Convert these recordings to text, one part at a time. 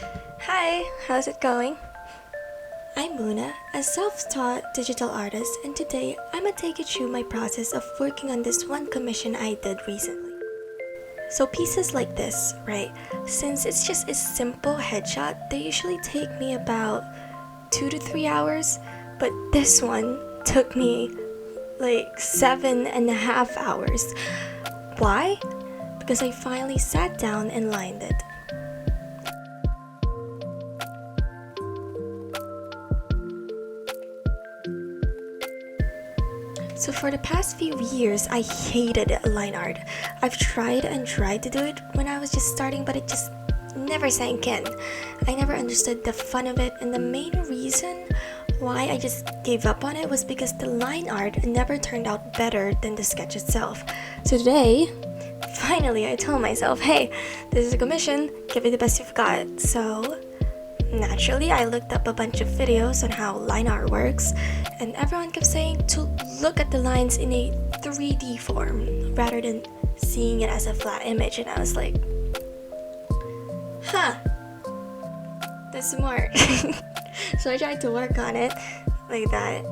Hi, how's it going? I'm Luna, a self-taught digital artist, and today I'm gonna take you through my process of working on this one commission I did recently. So pieces like this, right? Since it's just a simple headshot, they usually take me about 2 to 3 hours, but this one took me like 7.5 hours. Why? Because I finally sat down and lined it. So for the past few years, I hated line art. I've tried and tried to do it when I was just starting, but it just never sank in. I never understood the fun of it, and the main reason why I just gave up on it was because the line art never turned out better than the sketch itself. So today, finally I told myself, hey, this is a commission, give it the best you've got. So naturally, I looked up a bunch of videos on how line art works, and everyone kept saying to look at the lines in a 3D form rather than seeing it as a flat image, and I was like, huh, that's smart. So I tried to work on it like that.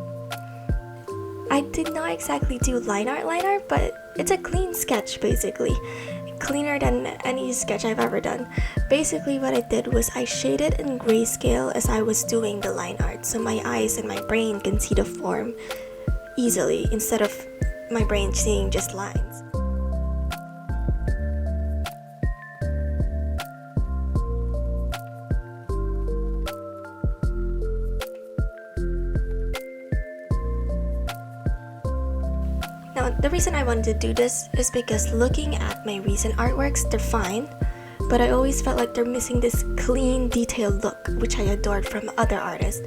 I did not exactly do line art, but it's a clean sketch basically. Cleaner than any sketch I've ever done. Basically what I did was I shaded in grayscale as I was doing the line art, so my eyes and my brain can see the form easily instead of my brain seeing just lines. Now, the reason I wanted to do this is because looking at my recent artworks, they're fine, but I always felt like they're missing this clean, detailed look, which I adored from other artists.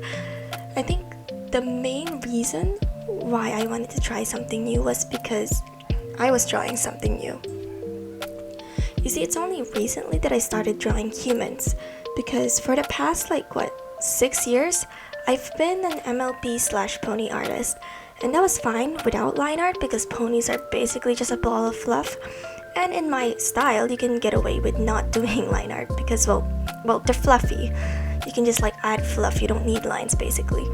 I think the main reason why I wanted to try something new was because I was drawing something new. You see, it's only recently that I started drawing humans, because for the past 6 years, I've been an MLP/pony artist. And that was fine without line art because ponies are basically just a ball of fluff. And in my style, you can get away with not doing line art because, well, they're fluffy. You can just add fluff, you don't need lines basically.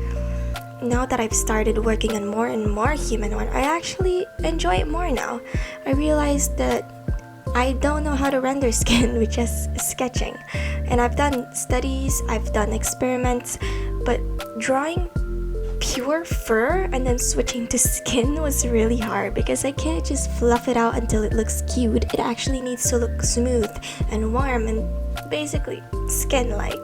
Now that I've started working on more and more human art, I actually enjoy it more now. I realized that I don't know how to render skin with just sketching. And I've done studies, I've done experiments, but drawing pure fur and then switching to skin was really hard because I can't just fluff it out until it looks cute. It actually needs to look smooth and warm and basically skin-like.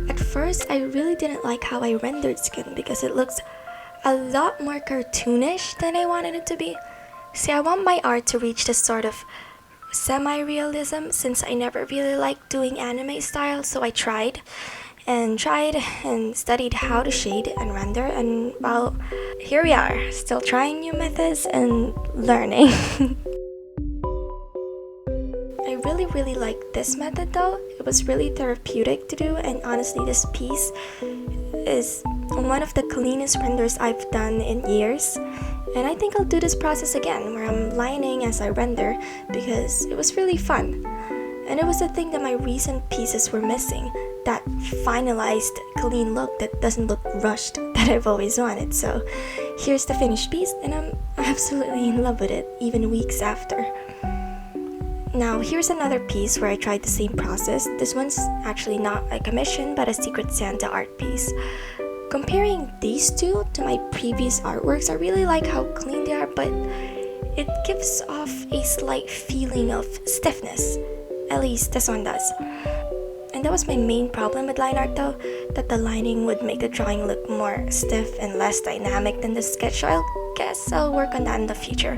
At first, I really didn't like how I rendered skin because it looks a lot more cartoonish than I wanted it to be. See, I want my art to reach this sort of semi-realism since I never really liked doing anime style, so I tried and studied how to shade and render, and well, here we are, still trying new methods and learning. I really liked this method though. It was really therapeutic to do, and honestly this piece is one of the cleanest renders I've done in years. And I think I'll do this process again where I'm lining as I render because it was really fun. And it was the thing that my recent pieces were missing, that finalized clean look that doesn't look rushed that I've always wanted. So here's the finished piece, and I'm absolutely in love with it even weeks after. Now here's another piece where I tried the same process. This one's actually not a commission but a Secret Santa art piece. Comparing these two to my previous artworks, I really like how clean they are, but it gives off a slight feeling of stiffness. At least this one does. And that was my main problem with line art though, that the lining would make the drawing look more stiff and less dynamic than the sketch, so I guess I'll work on that in the future.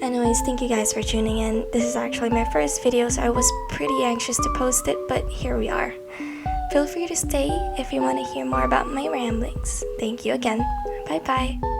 Anyways, thank you guys for tuning in. This is actually my first video, so I was pretty anxious to post it, but here we are. Feel free to stay if you want to hear more about my ramblings. Thank you again. Bye bye.